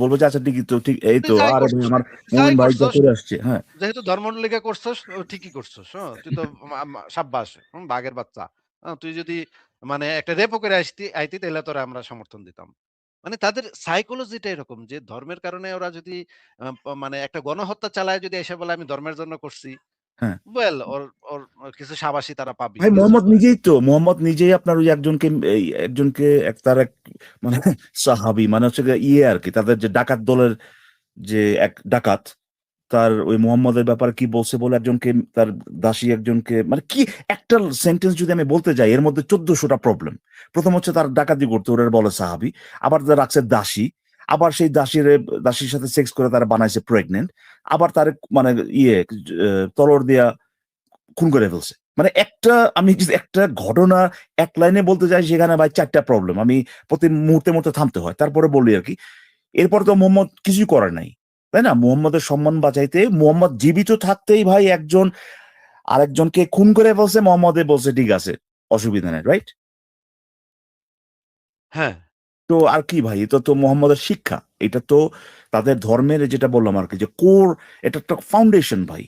বলবো যে আচ্ছা ঠিকই তো, ঠিক এই তুই তো, যাই আরে ভাই করছস, আমার যাই মোমিন ভাই যা করছস, করে আসছে। হ্যাঁ, যেহেতু ধর্মের লেগে করছস, ঠিকই করছস। তুই তো সাব্বাস, বাঘের বাচ্চা। তুই যদি মানে একটা রেপও করে আইতি তাহলে তোরা আমরা সমর্থন দিতাম। মানে তাদের সাইকোলজিটা এরকম যে ধর্মের কারণে ওরা যদি মানে একটা গণহত্যা চালায়, যদি এসে বলে আমি ধর্মের জন্য করছি, হ্যাঁ। ওয়েল ওর ওর কিছু সাবাসী তারা পাবি, ভাই কিছু মোহাম্মদ নিজেই তো, মোহাম্মদ নিজেই আপনার ওই একজনকে, এই একজনকে তার এক মানে সাহাবি মানে হচ্ছে গিয়ে ইয়ে আর কি, তাদের যে ডাকাত দলের যে এক ডাকাত, তার ওই মোহাম্মদের ব্যাপারে কি বলছে বলে একজনকে, তার দাসী একজনকে, মানে কি একটা সেন্টেন্স যদি আমি বলতে যাই এর মধ্যে 1400টা প্রবলেম। প্রথম হচ্ছে তার ডাকাতি করতে ওরা বলে সাহাবি, আবার তার রাখছে দাসী, আবার সেই দাসীর সাথে সেক্স করে তারা বানাইছে প্রেগনেন্ট, আবার তার মানে ইয়ে তলর দিয়া খুন করে ফেলছে। মানে একটা, আমি যদি একটা ঘটনা এক লাইনে বলতে যাই সেখানে ভাই 4টা প্রবলেম, আমি প্রতি মুহূর্তে মুহূর্তে থামতে হয়, তারপরে বলি আর কি। এরপর তো মোহাম্মদ কিছুই করে নাই, তাই না? মোহাম্মদের সম্মান বাঁচাইতে মোহাম্মদ জীবিত থাকতেই ভাই একজন আরেকজনকে খুন করে ফেলছে, মোহাম্মদে বলছে ঠিক আছে, অসুবিধা নেই, রাইট? হ্যাঁ। তো আর কি ভাই, এটা তো মোহাম্মদের শিক্ষা, এটা তো তাদের ধর্মের যেটা বললাম আর কি, যে কোর, এটা একটা ফাউন্ডেশন ভাই।